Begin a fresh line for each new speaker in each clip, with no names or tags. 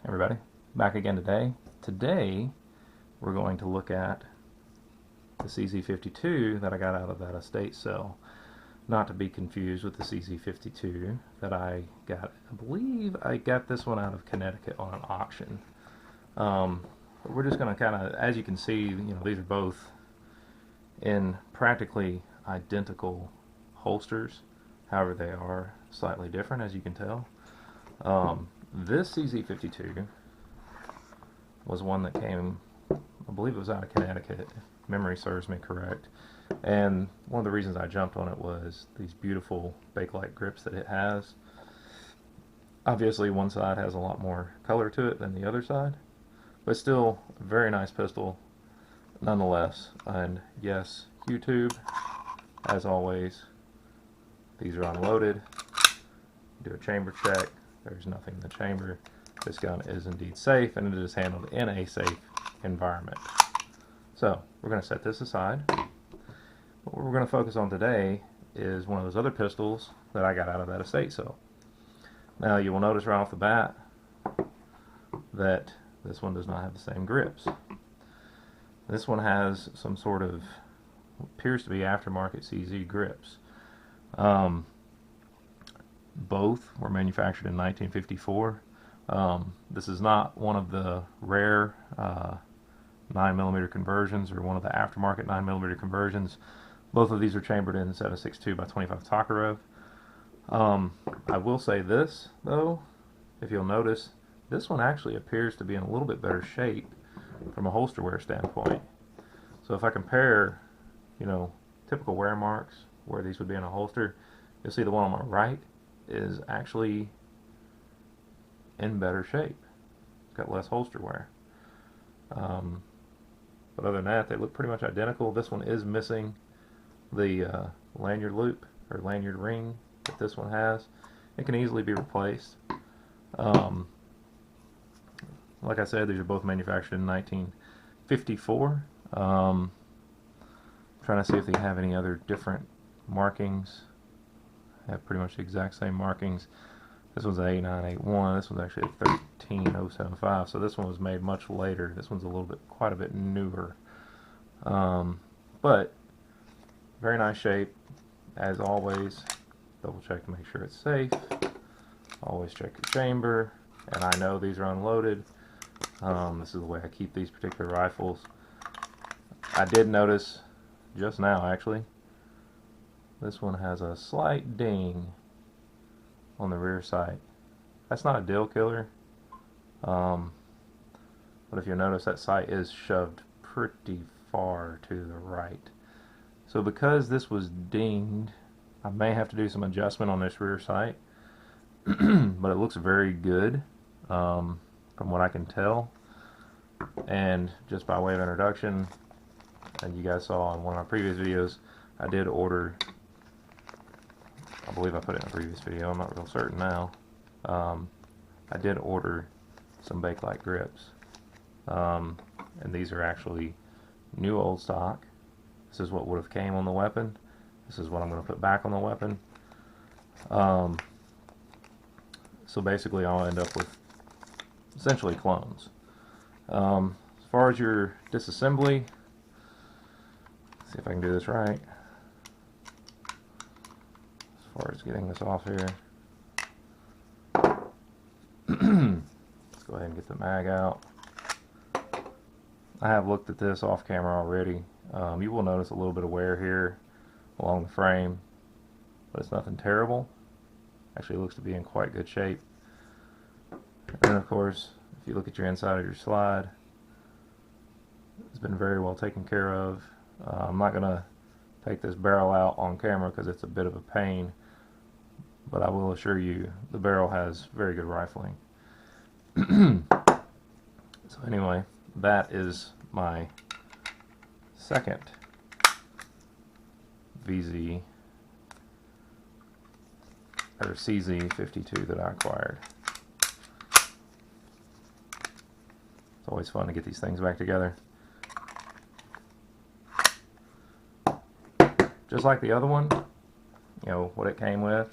Everybody, back again today. Today we're going to look at the CZ52 that I got out of that estate sale. Not to be confused with the CZ52 that I got. I believe I got this one out of Connecticut on an auction. But we're just going to kind of, as you can see, these are both in practically identical holsters. However, they are slightly different, as you can tell. This CZ52 was one that came, I believe it was out of Connecticut, if memory serves me correct. And one of the reasons I jumped on it was these beautiful Bakelite grips that it has. Obviously one side has a lot more color to it than the other side, but still a very nice pistol nonetheless. And yes, YouTube, as always, these are unloaded. Do a chamber check. There's nothing in the chamber. This gun is indeed safe, and it is handled in a safe environment. So we're going to set this aside. What we're going to focus on today is one of those other pistols that I got out of that estate sale. Now you will notice right off the bat that this one does not have the same grips. This one has some sort of, appears to be aftermarket CZ grips. Both were manufactured in 1954. This is not one of the rare 9mm conversions or one of the aftermarket 9mm conversions. Both of these are chambered in 7.62 by 25 Tokarev. I will say this though, if you'll notice, this one actually appears to be in a little bit better shape from a holster wear standpoint. So if I compare, typical wear marks where these would be in a holster, you'll see the one on my right is actually in better shape. It's got less holster wear. But other than that, they look pretty much identical. This one is missing the lanyard loop or lanyard ring that this one has. It can easily be replaced. Like I said, these are both manufactured in 1954. Trying to see if they have any other different markings. Have pretty much the exact same markings. This one's an 8981. This one's actually a 13075. So this one was made much later. This one's quite a bit newer. But very nice shape, as always. Double check to make sure it's safe. Always check your chamber. And I know these are unloaded. This is the way I keep these particular rifles. I did notice just now, actually, this one has a slight ding on the rear sight. That's not a deal killer, but if you notice, that sight is shoved pretty far to the right. So because this was dinged, I may have to do some adjustment on this rear sight, but it looks very good from what I can tell. And just by way of introduction, and you guys saw in one of my previous videos, I did order, I believe I put it in a previous video, I'm not real certain now. I did order some Bakelite grips. And these are actually new old stock. This is what would have came on the weapon. This is what I'm going to put back on the weapon. So basically I'll end up with essentially clones. As far as your disassembly, let's see if I can do this right. As far as getting this off here, let's go ahead and get the mag out. I have looked at this off camera already. You will notice a little bit of wear here along the frame, but it's nothing terrible. Actually, it looks to be in quite good shape. And of course, if you look at your inside of your slide, it's been very well taken care of. I'm not going to take this barrel out on camera because it's a bit of a pain, but I will assure you the barrel has very good rifling. So anyway, that is my second VZ or CZ52 that I acquired. It's always fun to get these things back together. Just like the other one, what it came with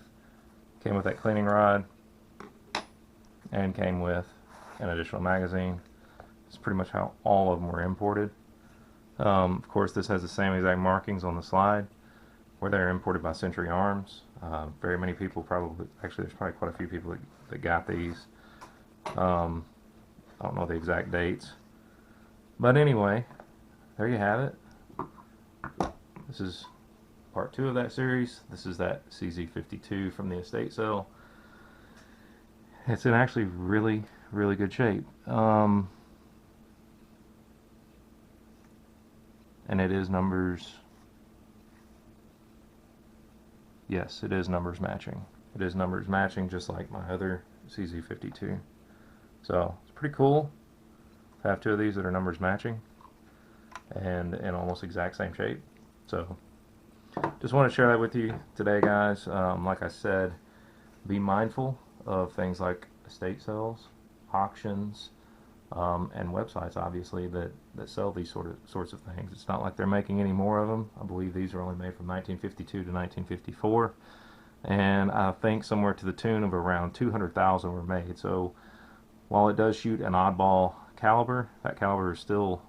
that cleaning rod and came with an additional magazine. It's pretty much how all of them were imported. Of course, this has the same exact markings on the slide, where they're imported by Century Arms. Very many people probably, actually, there's probably quite a few people that got these. I don't know the exact dates, but anyway, there you have it. This is part 2 of that series. This is that CZ52 from the estate sale. It's in actually really, really good shape. And it is numbers. Yes, it is numbers matching. It is numbers matching, just like my other CZ52. So it's pretty cool to have 2 of these that are numbers matching and in almost exact same shape. So just want to share that with you today, guys. Like I said, be mindful of things like estate sales, auctions, and websites, obviously, that sell these sorts of things. It's not like they're making any more of them. I believe these are only made from 1952 to 1954, and I think somewhere to the tune of around 200,000 were made. So while it does shoot an oddball caliber, that caliber is still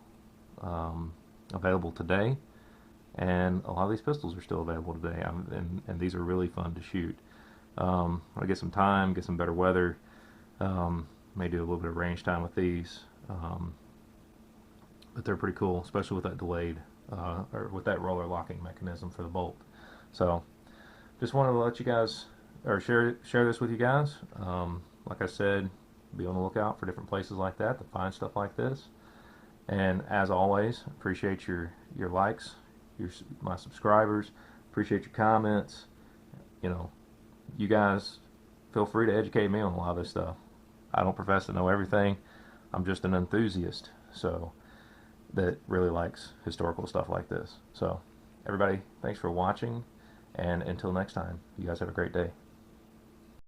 available today, and a lot of these pistols are still available today, and these are really fun to shoot. When I get some time, get some better weather, may do a little bit of range time with these, but they're pretty cool, especially with that delayed or with that roller locking mechanism for the bolt. So just wanted to let you guys, or share this with you guys. Like I said, be on the lookout for different places like that to find stuff like this. And as always, appreciate your likes, my subscribers, appreciate your comments. You know, you guys feel free to educate me on a lot of this stuff. I don't profess to know everything. I'm just an enthusiast, so that really likes historical stuff like this. So everybody, thanks for watching, and until next time, you guys have a great day.